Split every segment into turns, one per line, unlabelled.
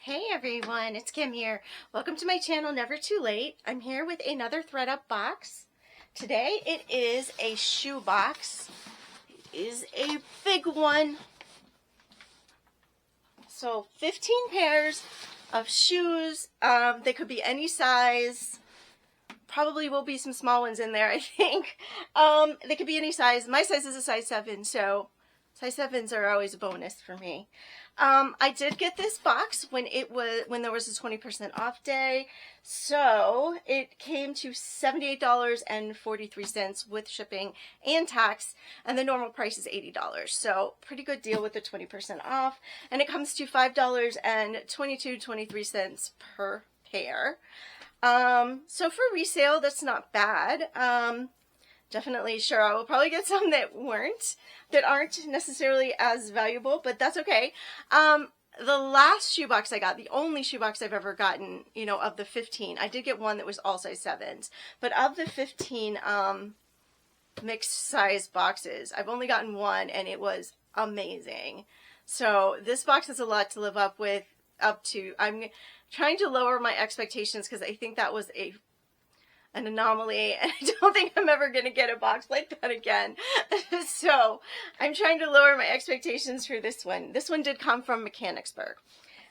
Hey everyone, it's Kim here. Welcome to my channel, Never Too Late. I'm here with another thread-up box. Today it is a shoe box. It is a big one. So 15 pairs of shoes. They could be any size. Probably will be some small ones in there, I think. They could be any size. My size is a size 7, so size 7s are always a bonus for me. I did get this box when there was a 20% off day, so it came to $78.43 with shipping and tax, and the normal price is $80. So pretty good deal with the 20% off, and it comes to $5.23 per pair. So for resale, that's not bad. Definitely sure I will probably get some that aren't necessarily as valuable, but that's okay. The last shoebox I got, the only shoebox I've ever gotten, of the 15, I did get one that was all size 7s, but of the 15 mixed size boxes, I've only gotten one, and it was amazing. So this box is a lot to live up to. I'm trying to lower my expectations because I think that was an anomaly, and I don't think I'm ever going to get a box like that again. So I'm trying to lower my expectations for this one. This one did come from Mechanicsburg.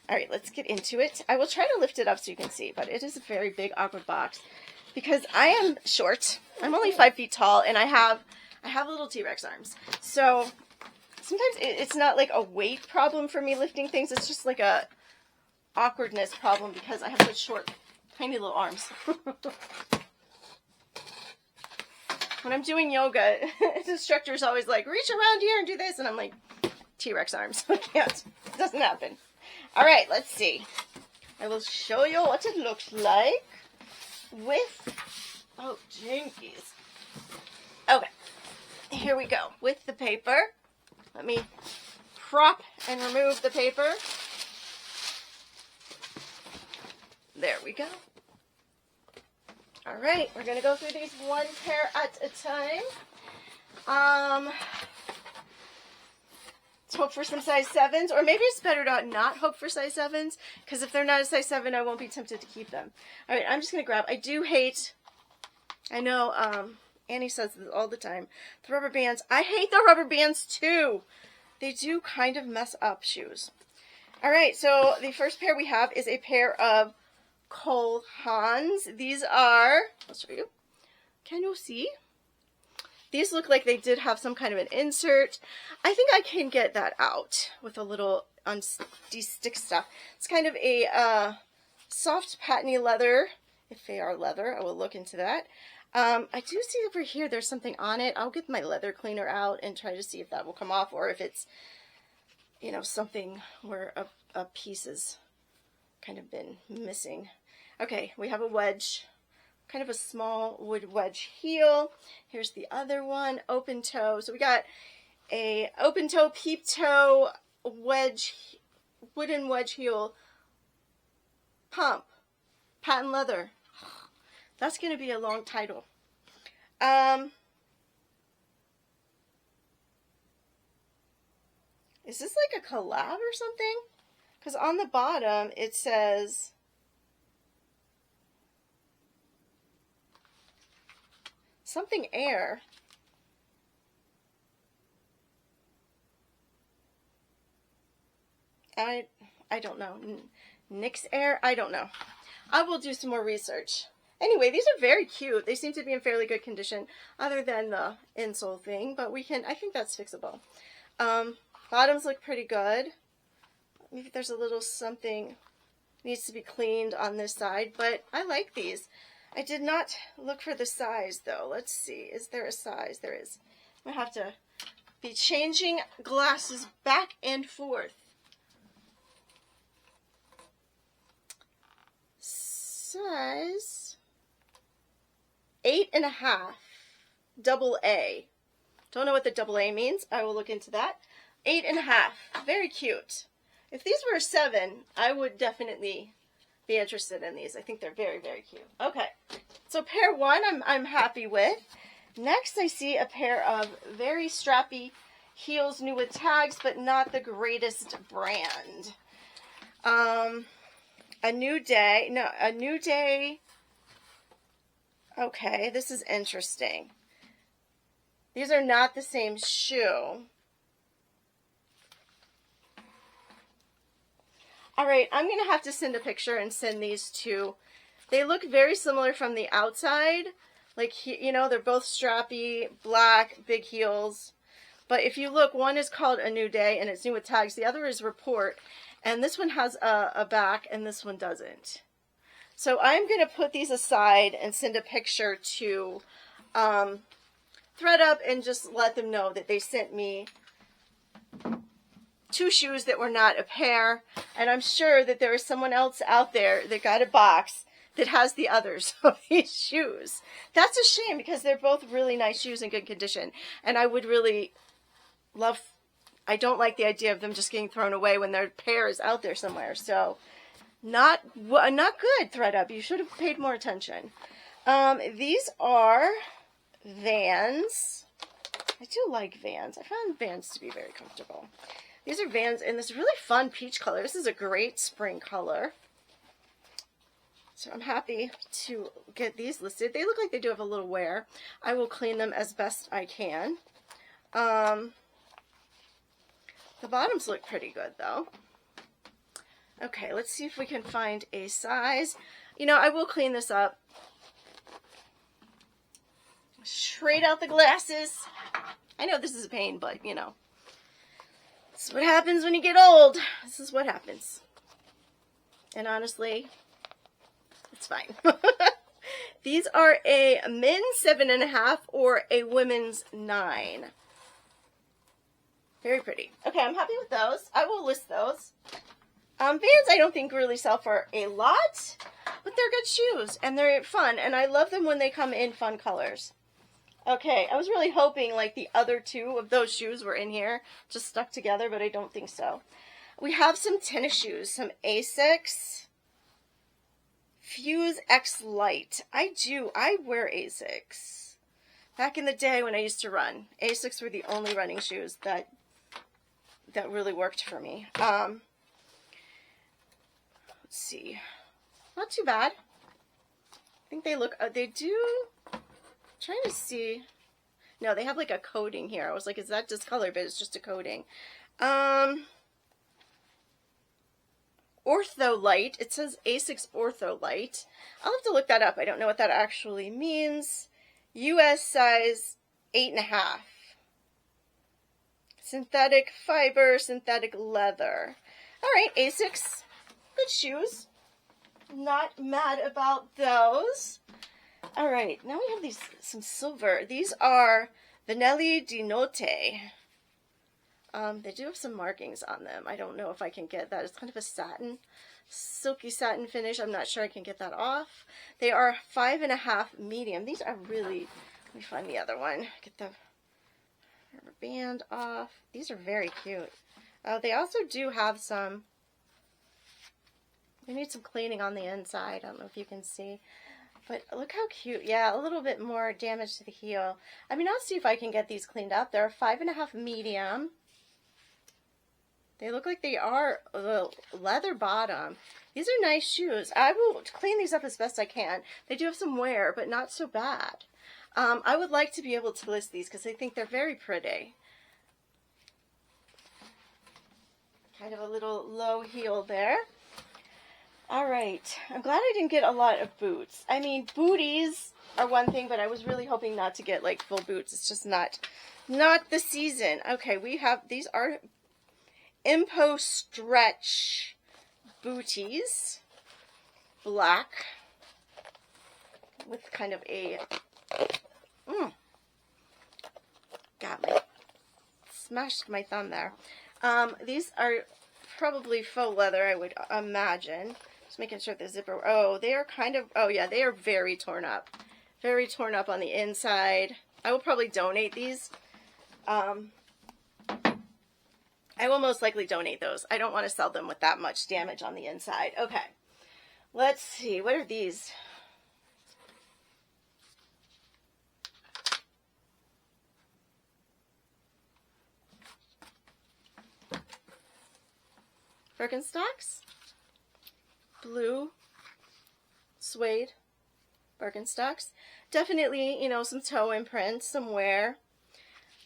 All right, let's get into it. I will try to lift it up so you can see, but it is a very big, awkward box because I am short. I'm only 5 feet tall, and I have little T-Rex arms. So sometimes it's not like a weight problem for me lifting things. It's just like a awkwardness problem because I have such short, tiny little arms. When I'm doing yoga, the instructor's always like, reach around here and do this. And I'm like, T-Rex arms. I can't. It doesn't happen. All right, let's see. I will show you what it looks like with, oh, jinkies. Okay, here we go. With the paper. Let me prop and remove the paper. There we go. All right, we're going to go through these one pair at a time. Let's hope for some size 7s, or maybe it's better to not hope for size 7s, because if they're not a size 7, I won't be tempted to keep them. All right, I'm just going to grab, I know Annie says this all the time, the rubber bands. I hate the rubber bands too. They do kind of mess up shoes. All right, so the first pair we have is a pair of Cole Haans. These are, I'll show you. Can you see? These look like they did have some kind of an insert. I think I can get that out with a little de-stick stuff. It's kind of a soft patiny leather. If they are leather, I will look into that. I do see over here there's something on it. I'll get my leather cleaner out and try to see if that will come off, or if it's, something where a piece has kind of been missing. Okay, we have a wedge, kind of a small wood wedge heel. Here's the other one, open toe. So we got a open toe, peep toe, wedge, wooden wedge heel, pump, patent leather. That's going to be a long title. Is this like a collab or something? Because on the bottom it says something air. I don't know. Nix Air? I don't know. I will do some more research. Anyway, these are very cute. They seem to be in fairly good condition, other than the insole thing, but I think that's fixable. Bottoms look pretty good. Maybe there's a little something needs to be cleaned on this side, but I like these. I did not look for the size, though. Let's see. Is there a size? There is. I'm going to have to be changing glasses back and forth. Size 8.5, double A. Don't know what the double A means. I will look into that. 8.5. Very cute. If these were a 7, I would definitely be interested in these. I think they're very, very cute. Okay, so pair 1 I'm happy with. Next I see a pair of very strappy heels, new with tags, but not the greatest brand. A New Day. No, A New Day. Okay, this is interesting. These are not the same shoe. All right, I'm going to have to send a picture and send these two. They look very similar from the outside. Like, you know, they're both strappy, black, big heels. But if you look, one is called A New Day, and it's new with tags. The other is Report, and this one has a back, and this one doesn't. So I'm going to put these aside and send a picture to ThreadUp and just let them know that they sent me two shoes that were not a pair, and I'm sure that there is someone else out there that got a box that has the others of these shoes. That's a shame because they're both really nice shoes in good condition, and I would really love, I don't like the idea of them just getting thrown away when their pair is out there somewhere. So not good, ThreadUp. You should have paid more attention. These are Vans. I do like Vans. I found Vans to be very comfortable. These are Vans in this really fun peach color. This is a great spring color. So I'm happy to get these listed. They look like they do have a little wear. I will clean them as best I can. The bottoms look pretty good though. Okay, let's see if we can find a size. You know, I will clean this up. Straight out the glasses. I know this is a pain, but you know. This is what happens when you get old. This is what happens. And honestly, it's fine. These are a men's 7.5 or a women's 9. Very pretty. Okay, I'm happy with those. I will list those. Vans I don't think really sell for a lot, but they're good shoes and they're fun. And I love them when they come in fun colors. Okay, I was really hoping like the other two of those shoes were in here, just stuck together, but I don't think so. We have some tennis shoes, some Asics Fuse X Lite. I wear Asics. Back in the day when I used to run, Asics were the only running shoes that really worked for me. Let's see. Not too bad. I think they look, they do, trying to see. No, they have like a coating here. I was like, is that discolored? But it's just a coating. Ortho Light. It says Asics Ortho Light. I'll have to look that up. I don't know what that actually means. US size 8.5. Synthetic fiber, synthetic leather. All right, Asics. Good shoes. Not mad about those. All right, now we have these, some silver. These are Vanelli di Notte. They do have some markings on them. I don't know if I can get that. It's kind of a satin, silky satin finish. I'm not sure I can get that off. They are 5.5 medium. These are really, let me find the other one. Get the rubber band off. These are very cute. They also do have some, they need some cleaning on the inside. I don't know if you can see. But look how cute. Yeah, a little bit more damage to the heel. I mean, I'll see if I can get these cleaned up. They're 5.5 medium. They look like they are a leather bottom. These are nice shoes. I will clean these up as best I can. They do have some wear, but not so bad. I would like to be able to list these because I think they're very pretty. Kind of a little low heel there. All right, I'm glad I didn't get a lot of boots. I mean, booties are one thing, but I was really hoping not to get like full boots. It's just not the season. Okay, we have, these are Impo Stretch booties, black, with kind of a, smashed my thumb there. These are probably faux leather, I would imagine. Just making sure the zipper, oh, they are kind of, oh yeah, they are very torn up. Very torn up on the inside. I will probably donate these. I will most likely donate those. I don't want to sell them with that much damage on the inside. Okay, let's see, what are these? Birkenstocks? blue suede Birkenstocks. Definitely, you know, some toe imprints, some wear.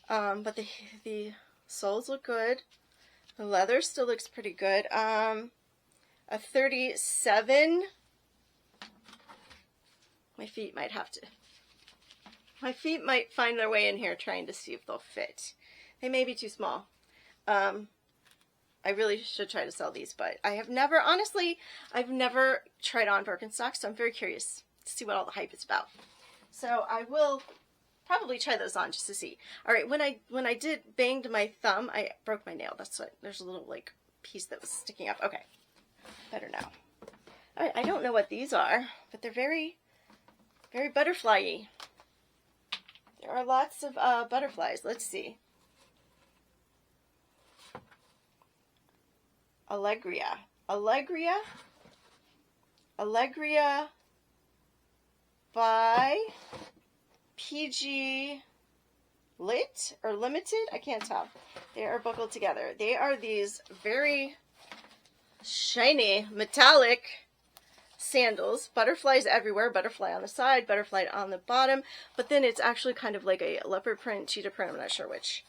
But the soles look good. The leather still looks pretty good. A 37. My feet might find their way in here trying to see if they'll fit. They may be too small. I really should try to sell these, but I've never tried on Birkenstocks, so I'm very curious to see what all the hype is about. So I will probably try those on just to see. All right, when I banged my thumb, I broke my nail. That's what, there's a little like piece that was sticking up. Okay, better now. All right, I don't know what these are, but they're very, very butterfly-y. There are lots of butterflies. Let's see. Allegria by PG Lit or Limited. I can't tell. They are buckled together. They are these very shiny metallic sandals. Butterflies everywhere. Butterfly on the side, butterfly on the bottom. But then it's actually kind of like a leopard print, cheetah print. I'm not sure which.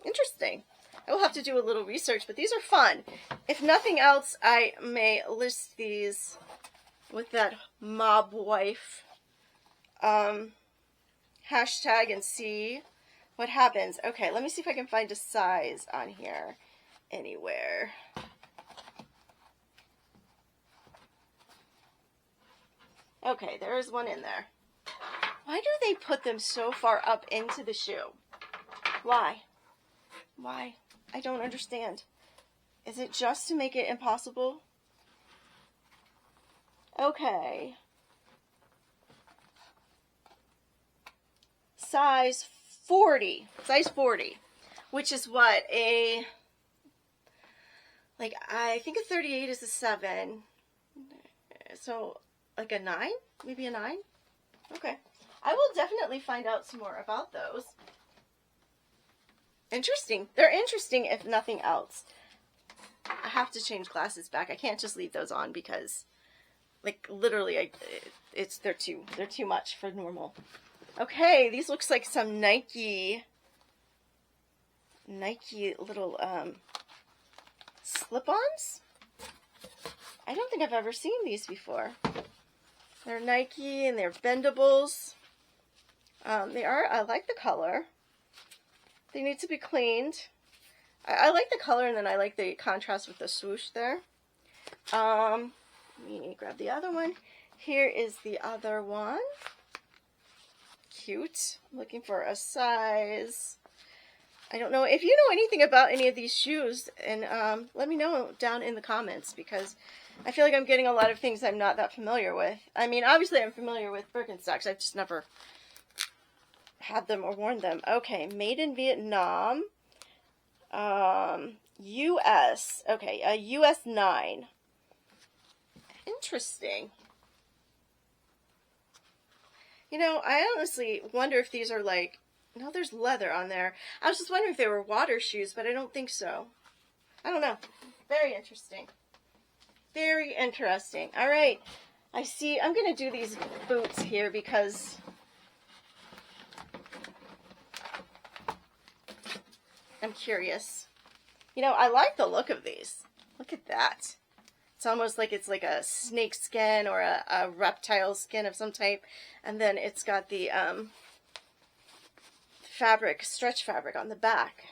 Interesting. I will have to do a little research, but these are fun. If nothing else, I may list these with that mob wife hashtag and see what happens. Okay, let me see if I can find a size on here anywhere. Okay, there is one in there. Why do they put them so far up into the shoe? Why? Why? I don't understand. Is it just to make it impossible? Okay. Size 40. Size 40. Which is what? I think a 38 is a 7. So, like a 9? Maybe a 9? Okay. I will definitely find out some more about those. Interesting. They're interesting if nothing else. I have to change glasses back. I can't just leave those on because, like, literally, they're too much for normal. Okay, these looks like some Nike little slip-ons. I don't think I've ever seen these before. They're Nike and they're bendables. I like the color. They need to be cleaned. I like the color, and then I like the contrast with the swoosh there. Let me grab the other one. Here is the other one. Cute. I'm looking for a size. I don't know if you know anything about any of these shoes, and let me know down in the comments, because I feel like I'm getting a lot of things I'm not that familiar with. I mean, obviously I'm familiar with Birkenstocks. I've just never had them or worn them. Okay, made in Vietnam. US. Okay, a US 9. Interesting. You know, I honestly wonder if these are like... No, there's leather on there. I was just wondering if they were water shoes, but I don't think so. I don't know. Very interesting. Very interesting. All right. I see. I'm going to do these boots here because... I'm curious. You know, I like the look of these. Look at that. It's almost like it's like a snake skin or a reptile skin of some type. And then it's got the fabric, stretch fabric on the back.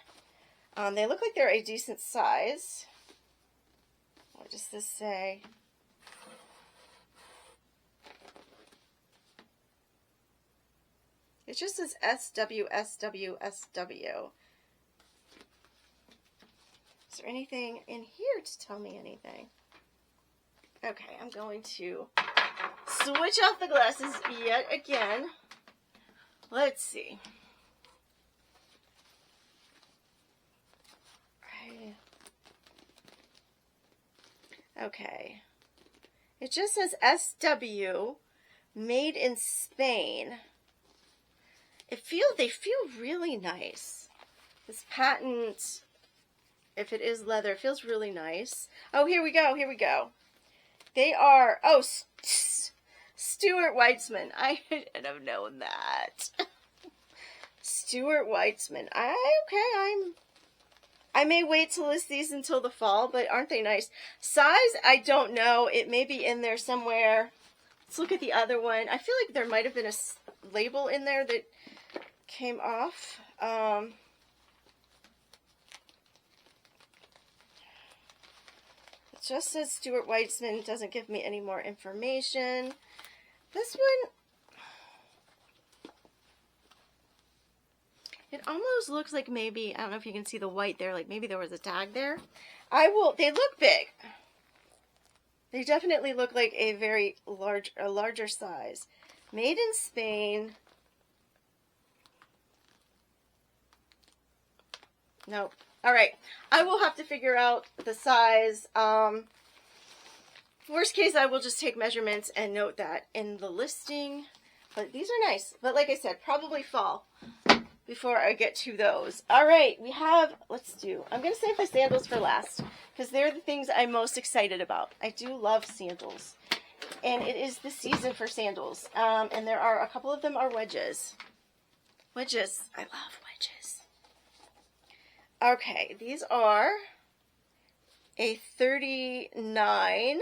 They look like they're a decent size. What does this say? It just says SW, SW, SW. Is there anything in here to tell me anything? Okay, I'm going to switch off the glasses yet again. Let's see. Okay. It just says SW, made in Spain. They feel really nice. This patent if it is leather. It feels really nice. Oh, here we go. Here we go. They are, oh, Stuart Weitzman. I should have known that. Stuart Weitzman. I may wait to list these until the fall, but aren't they nice? Size, I don't know. It may be in there somewhere. Let's look at the other one. I feel like there might have been a label in there that came off. It just says Stuart Weitzman. It doesn't give me any more information. This one, it almost looks like maybe, I don't know if you can see the white there, like maybe there was a tag there. They look big. They definitely look like a very larger size. Made in Spain. Nope. All right. I will have to figure out the size. Worst case, I will just take measurements and note that in the listing. But these are nice. But like I said, probably fall before I get to those. All right, we have, I'm going to save the sandals for last because they're the things I'm most excited about. I do love sandals. And it is the season for sandals. And there are, a couple of them are wedges. Wedges. I love wedges. Okay, these are a 39.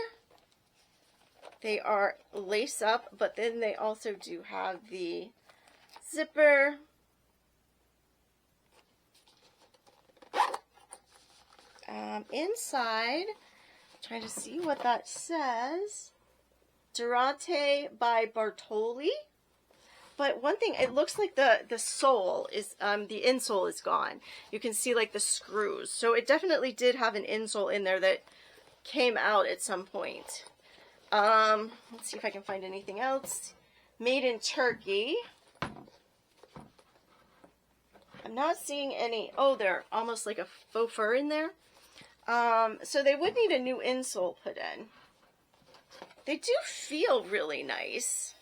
They are lace up, but then they also do have the zipper. Inside, trying to see what that says. Durante by Bartoli. But one thing, it looks like the sole is, the insole is gone. You can see like the screws. So it definitely did have an insole in there that came out at some point. Let's see if I can find anything else. Made in Turkey. I'm not seeing any, oh, they're almost like a faux fur in there. So they would need a new insole put in. They do feel really nice.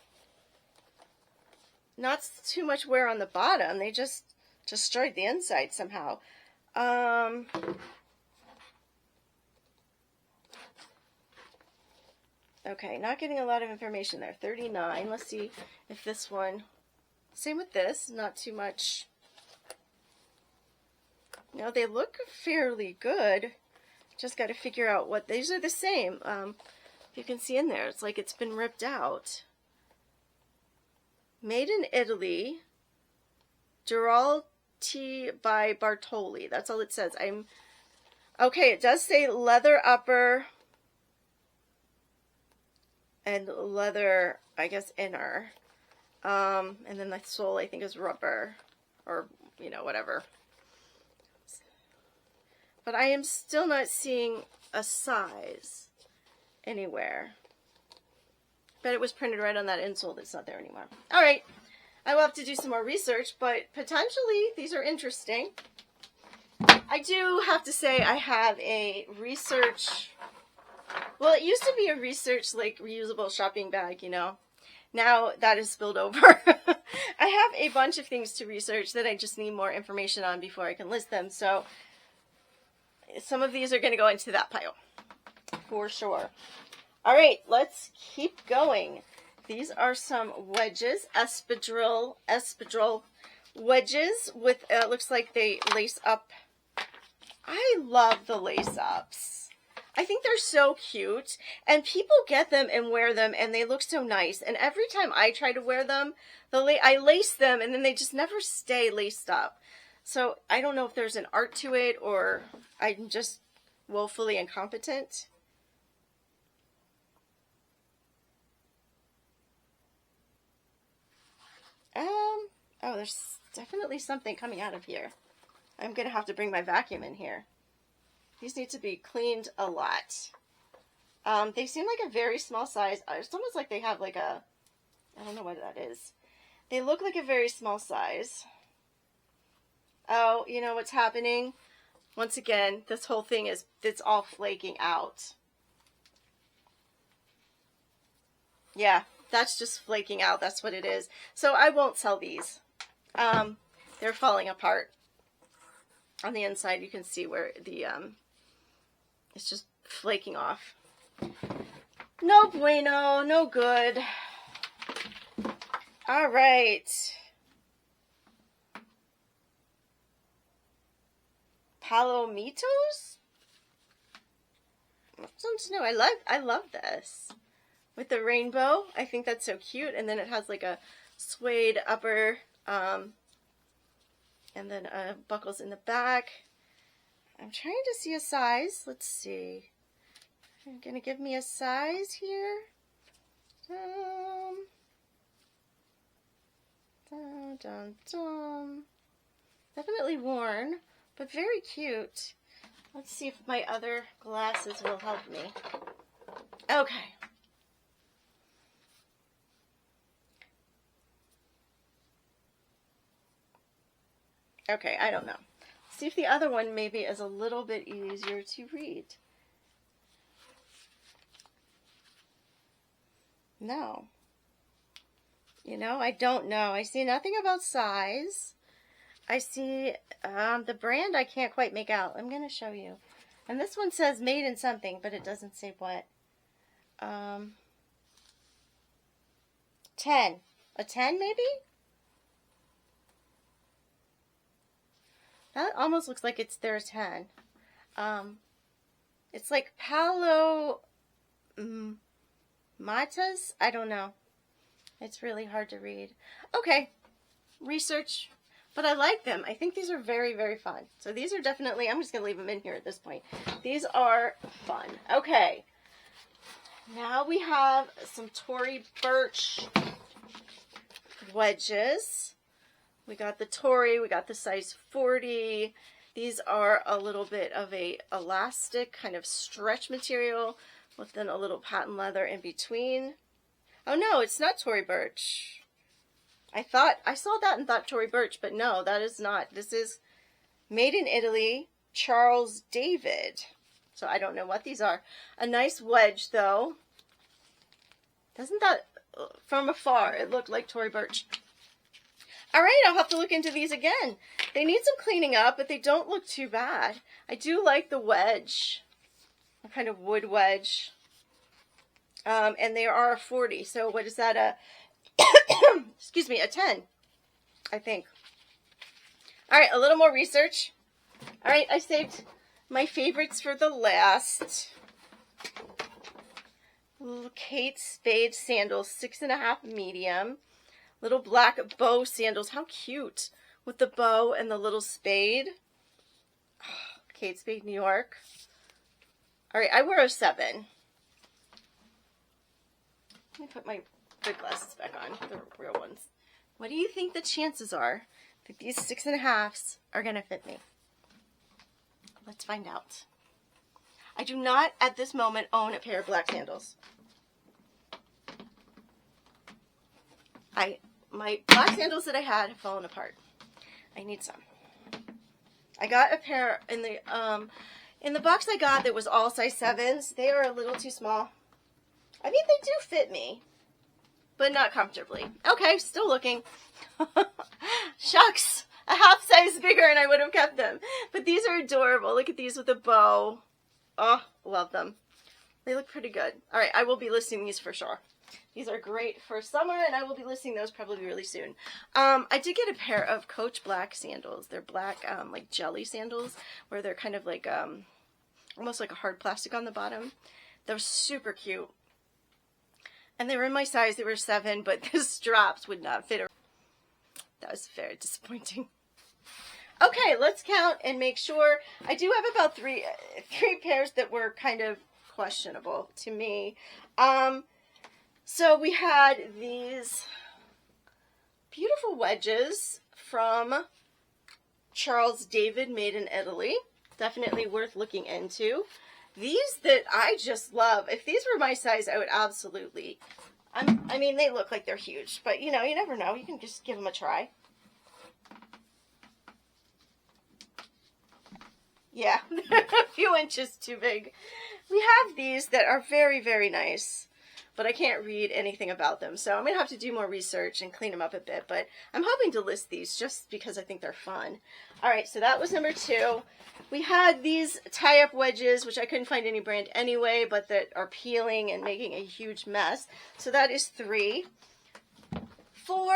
Not too much wear on the bottom. They just destroyed the inside somehow. Okay, not getting a lot of information there. 39. Let's see if this one, same with this, not too much. No, they look fairly good. Just got to figure out what, these are the same. You can see in there, it's like it's been ripped out. Made in Italy, Duralti by Bartoli. That's all it says. Okay, it does say leather upper and leather, I guess, inner. And then the sole, I think, is rubber or, you know, whatever. But I am still not seeing a size anywhere. But it was printed right on that insole that's not there anymore. All right. I will have to do some more research, but potentially these are interesting. I do have to say I have a research, well, it used to be a research, like, reusable shopping bag, you know. Now that is spilled over. I have a bunch of things to research that I just need more information on before I can list them. So some of these are going to go into that pile for sure. All right, let's keep going. These are some wedges, espadrille wedges with, looks like they lace up. I love the lace ups. I think they're so cute, and people get them and wear them, and they look so nice. And every time I try to wear them, I lace them, and then they just never stay laced up. So I don't know if there's an art to it, or I'm just woefully incompetent. Oh, there's definitely something coming out of here. I'm going to have to bring my vacuum in here. These need to be cleaned a lot. They seem like a very small size. It's almost like they have like a, I don't know what that is. They look like a very small size. Oh, you know what's happening? Once again, this whole thing it's all flaking out. Yeah, that's just flaking out. That's what it is. So I won't sell these. They're falling apart. On the inside, you can see where the, it's just flaking off. No bueno, no good. All right. Palomitos? Sounds new. I love this. With the rainbow. I think that's so cute. And then it has like a suede upper, and then buckles in the back. I'm trying to see a size. Let's see. You're gonna give me a size here. Definitely worn, but very cute. Let's see if my other glasses will help me. Okay. Okay, I don't know. See if the other one maybe is a little bit easier to read. No. You know, I don't know. I see nothing about size. I see the brand I can't quite make out. I'm going to show you. And this one says made in something, but it doesn't say what. 10. A 10 maybe? That almost looks like it's their 10. It's like Palo Matas? I don't know. It's really hard to read. Okay. Research. But I like them. I think these are very, very fun. So these are definitely, I'm just going to leave them in here at this point. These are fun. Okay. Now we have some Tory Burch wedges. We got the Tory, we got the size 40. These are a little bit of a elastic kind of stretch material with then a little patent leather in between. Oh no, it's not Tory Burch. I saw that and thought Tory Burch, but no, that is not. This is made in Italy, Charles David. So I don't know what these are. A nice wedge though. Doesn't that, from afar, it looked like Tory Burch. All right, I'll have to look into these again. They need some cleaning up, but they don't look too bad. I do like the wedge, a kind of wood wedge. And they are a 40. So what is that? Excuse me, a 10, I think. All right, a little more research. All right, I saved my favorites for the last. Little Kate Spade sandals, 6.5 medium. Little black bow sandals. How cute. With the bow and the little spade. Oh, Kate Spade, New York. All right, I wear a 7. Let me put my good glasses back on, the real ones. What do you think the chances are that these 6.5s are going to fit me? Let's find out. I do not, at this moment, own a pair of black sandals. My black sandals that I had have fallen apart. I need some. I got a pair in the box I got that was all size 7s. They are a little too small. I mean, they do fit me, but not comfortably. Okay, still looking. Shucks, a half size bigger and I would have kept them. But these are adorable. Look at these with a bow. Oh, love them. They look pretty good. All right, I will be listing these for sure. These are great for summer, and I will be listing those probably really soon. I did get a pair of Coach black sandals. They're black, like jelly sandals, where they're kind of like, almost like a hard plastic on the bottom. They're super cute. And they were in my size. They were 7, but the straps would not fit. That was very disappointing. Okay, let's count and make sure. I do have about three pairs that were kind of questionable to me. So we had these beautiful wedges from Charles David, made in Italy. Definitely worth looking into. These that I just love. If these were my size, I would absolutely. I mean, they look like they're huge, but you know, you never know. You can just give them a try. Yeah, a few inches too big. We have these that are very, very nice. but I can't read anything about them. So I'm going to have to do more research and clean them up a bit, but I'm hoping to list these just because I think they're fun. All right, so that was number 2. We had these tie-up wedges, which I couldn't find any brand anyway, but that are peeling and making a huge mess. So that is 3. 4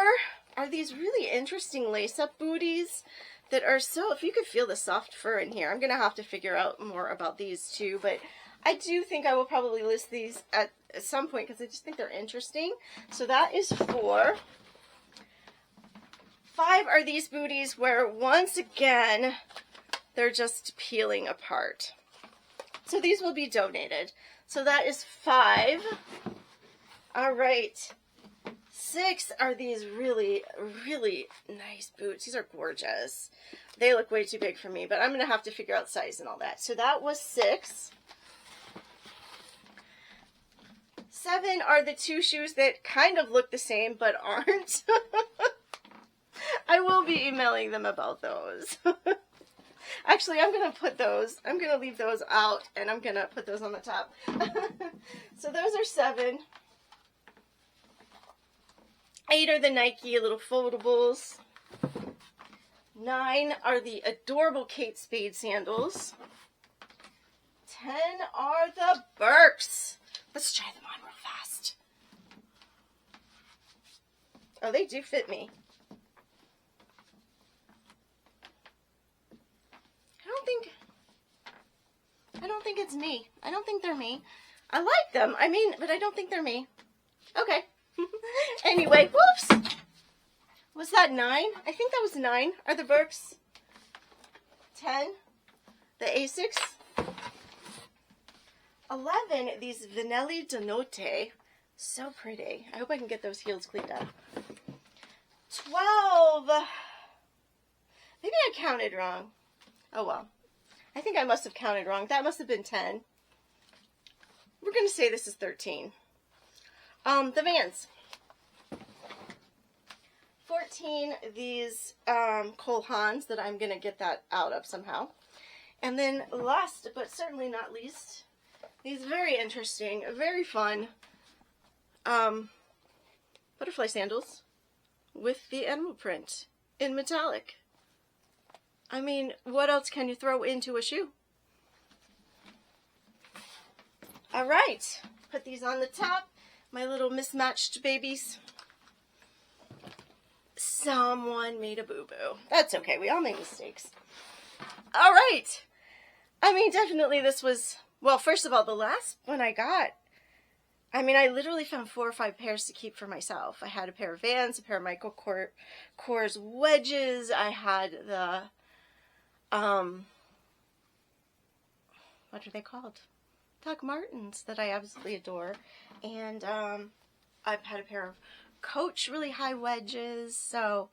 are these really interesting lace-up booties that are so, if you could feel the soft fur in here, I'm going to have to figure out more about these too, but I do think I will probably list these at some point because I just think they're interesting. So that is 4. 5 are these booties where, once again, they're just peeling apart. So these will be donated. So that is 5. All right. 6 are these really, really nice boots. These are gorgeous. They look way too big for me, but I'm going to have to figure out size and all that. So that was 6. 7 are the 2 shoes that kind of look the same, but aren't. I will be emailing them about those. Actually, I'm going to put those, I'm going to leave those out, and I'm going to put those on the top. So those are 7. 8 are the Nike little foldables. 9 are the adorable Kate Spade sandals. 10 are the Birks. Let's try them on real fast. Oh, they do fit me. I don't think it's me. I don't think they're me. I like them. I mean, but I don't think they're me. Okay. Anyway, whoops. Was that 9? I think that was 9. Are the Birks? 10. The Asics. 11. These Vanelli de Notte. So pretty. I hope I can get those heels cleaned up. 12. Maybe I counted wrong. Oh well. I think I must have counted wrong. That must have been 10. We're going to say this is 13. The Vans. 14, these Cole Haans that I'm going to get that out of somehow. And then last, but certainly not least, these very interesting, very fun butterfly sandals with the animal print in metallic. I mean, what else can you throw into a shoe? All right, put these on the top. My little mismatched babies. Someone made a boo-boo. That's okay. We all make mistakes. All right. I mean, definitely this was, well, first of all, the last one I got, I mean, I literally found 4 or 5 pairs to keep for myself. I had a pair of Vans, a pair of Michael Kors wedges. I had the, what are they called? Doc Martens that I absolutely adore. And I've had a pair of Coach really high wedges. So,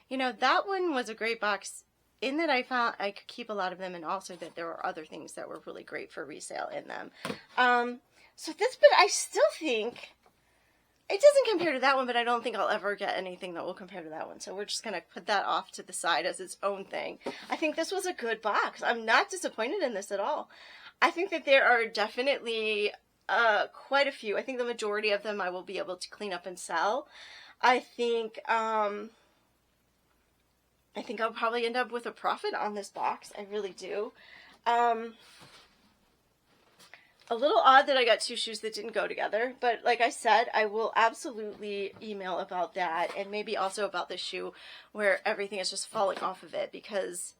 you know, that one was a great box in that I found I could keep a lot of them, and also that there were other things that were really great for resale in them. So this, but I still think it doesn't compare to that one, but I don't think I'll ever get anything that will compare to that one. So we're just going to put that off to the side as its own thing. I think this was a good box. I'm not disappointed in this at all. I think that there are definitely quite a few. I think the majority of them I will be able to clean up and sell. I think I'll probably end up with a profit on this box. I really do. A little odd that I got 2 shoes that didn't go together, but like I said, I will absolutely email about that, and maybe also about the shoe where everything is just falling off of it, because,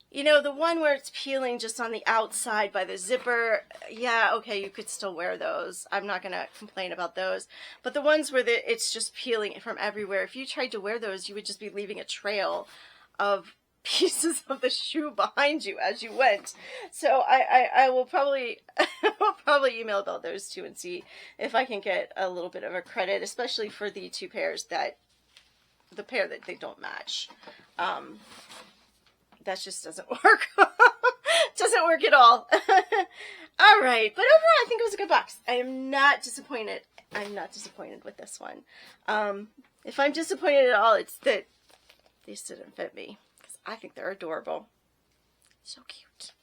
you know, the one where it's peeling just on the outside by the zipper, yeah, okay, you could still wear those. I'm not going to complain about those. But the ones where it's just peeling from everywhere, if you tried to wear those, you would just be leaving a trail of pieces of the shoe behind you as you went. So I will probably email about those 2 and see if I can get a little bit of a credit, especially for the 2 pairs that they don't match. That just doesn't work. Doesn't work at all. All right, but overall I think it was a good box. I am not disappointed. I'm not disappointed with this one. If I'm disappointed at all, it's that these didn't fit me. I think they're adorable. So cute.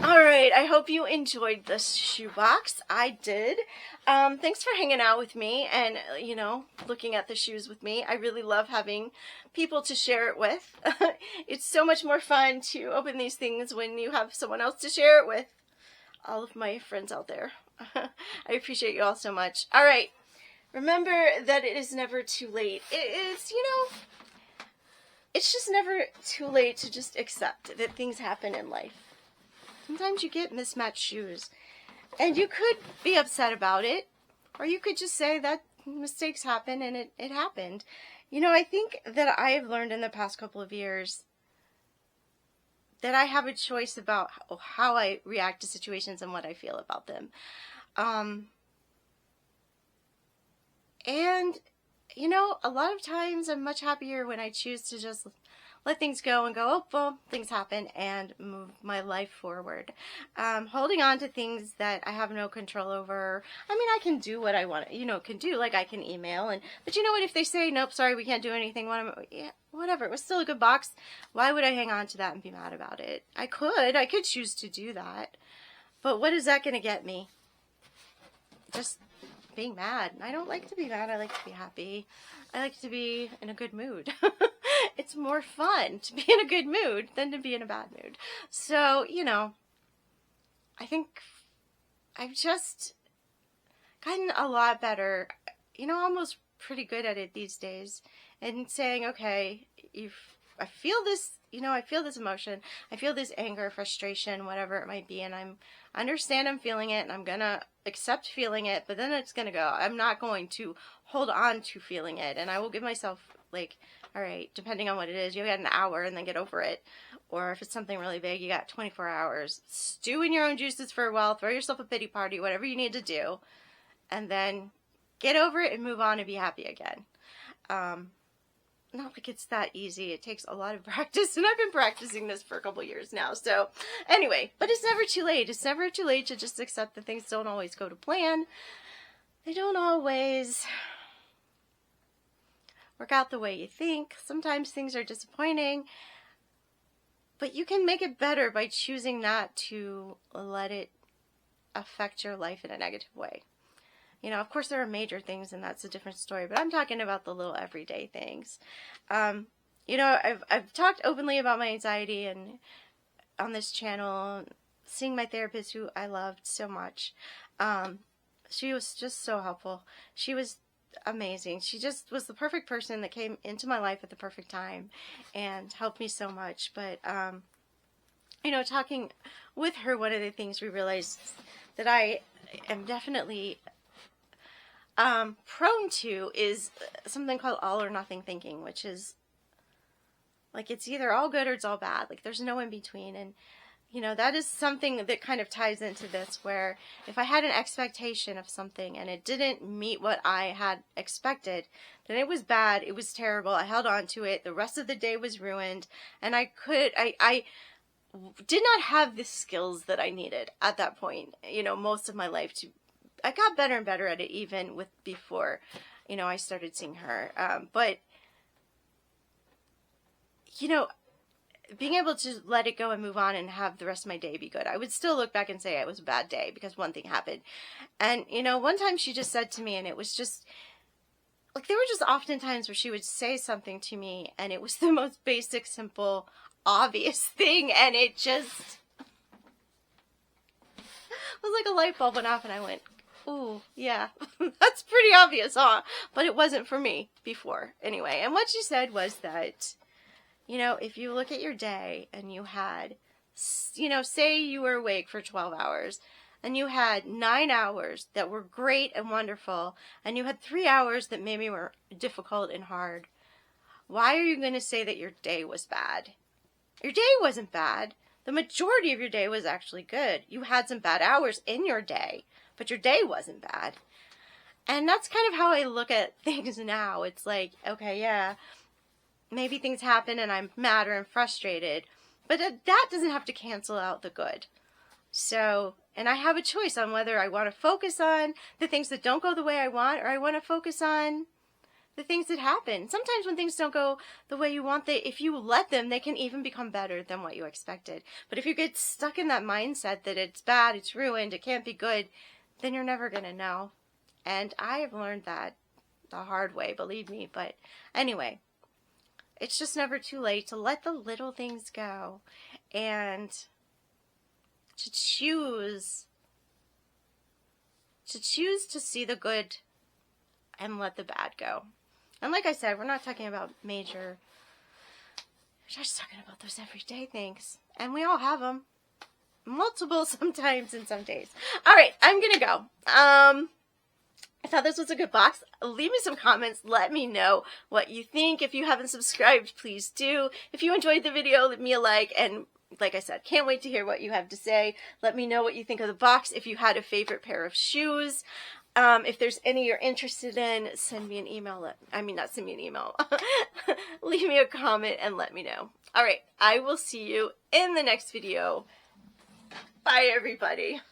All right, I hope you enjoyed this shoebox. I did. Thanks for hanging out with me and, looking at the shoes with me. I really love having people to share it with. It's so much more fun to open these things when you have someone else to share it with. All of my friends out there. I appreciate you all so much. All right, remember that it is never too late. It's just never too late to just accept that things happen in life. Sometimes you get mismatched shoes, and you could be upset about it, or you could just say that mistakes happen and it happened. I think that I've learned in the past couple of years that I have a choice about how I react to situations and what I feel about them. And a lot of times I'm much happier when I choose to just let things go and go, oh, well, things happen, and move my life forward. Holding on to things that I have no control over. I mean, I can do what I want, can do. Like, I can email, but you know what? If they say, nope, sorry, we can't do anything, whatever. It was still a good box. Why would I hang on to that and be mad about it? I could choose to do that. But what is that going to get me? Just being mad. I don't like to be mad. I like to be happy. I like to be in a good mood. It's more fun to be in a good mood than to be in a bad mood. So, I think I've just gotten a lot better, almost pretty good at it these days, and saying, okay, I feel this, I feel this emotion, I feel this anger, frustration, whatever it might be, and I understand I'm feeling it, and I'm gonna accept feeling it, but then it's gonna go. I'm not going to hold on to feeling it, and I will give myself, all right, depending on what it is, you got an hour and then get over it. Or if it's something really big, you got 24 hours. Stew in your own juices for a while, throw yourself a pity party, whatever you need to do, and then get over it and move on and be happy again. Not like it's that easy. It takes a lot of practice, and I've been practicing this for a couple years now. So anyway, but it's never too late. It's never too late to just accept that things don't always go to plan. They don't always work out the way you think. Sometimes things are disappointing, but you can make it better by choosing not to let it affect your life in a negative way. Of course there are major things, and that's a different story, but I'm talking about the little everyday things. I've talked openly about my anxiety and on this channel, seeing my therapist, who I loved so much. She was just so helpful. She was amazing. She just was the perfect person that came into my life at the perfect time and helped me so much. But, talking with her, one of the things we realized that I am definitely prone to is something called all or nothing thinking, which is like it's either all good or it's all bad. Like there's no in between. And that is something that kind of ties into this, where if I had an expectation of something and it didn't meet what I had expected, then it was bad, it was terrible, I held on to it, the rest of the day was ruined, and I did not have the skills that I needed at that point, most of my life. I got better and better at it even with before, I started seeing her, but being able to let it go and move on and have the rest of my day be good. I would still look back and say it was a bad day because one thing happened. And, one time she just said to me, and it was just, there were just often times where she would say something to me, and it was the most basic, simple, obvious thing, and it just was like a light bulb went off, and I went, ooh, yeah, that's pretty obvious, huh? But it wasn't for me before, anyway. And what she said was that, if you look at your day and you had, say you were awake for 12 hours and you had 9 hours that were great and wonderful, and you had 3 hours that maybe were difficult and hard, why are you going to say that your day was bad? Your day wasn't bad. The majority of your day was actually good. You had some bad hours in your day, but your day wasn't bad. And that's kind of how I look at things now. It's like, okay, yeah, maybe things happen and I'm mad or I'm frustrated, but that doesn't have to cancel out the good. So, and I have a choice on whether I want to focus on the things that don't go the way I want, or I want to focus on the things that happen. Sometimes when things don't go the way you want, if you let them, they can even become better than what you expected. But if you get stuck in that mindset that it's bad, it's ruined, it can't be good, then you're never going to know. And I have learned that the hard way, believe me. But anyway, it's just never too late to let the little things go and to choose to see the good and let the bad go. And like I said, we're not talking about major, we're just talking about those everyday things. And we all have them. Multiple sometimes in some days. All right, I'm going to go. I thought this was a good box. Leave me some comments. Let me know what you think. If you haven't subscribed, please do. If you enjoyed the video, leave me a like. And like I said, can't wait to hear what you have to say. Let me know what you think of the box. If you had a favorite pair of shoes. If there's any you're interested in, send me an email. Not send me an email. Leave me a comment and let me know. All right, I will see you in the next video. Bye, everybody.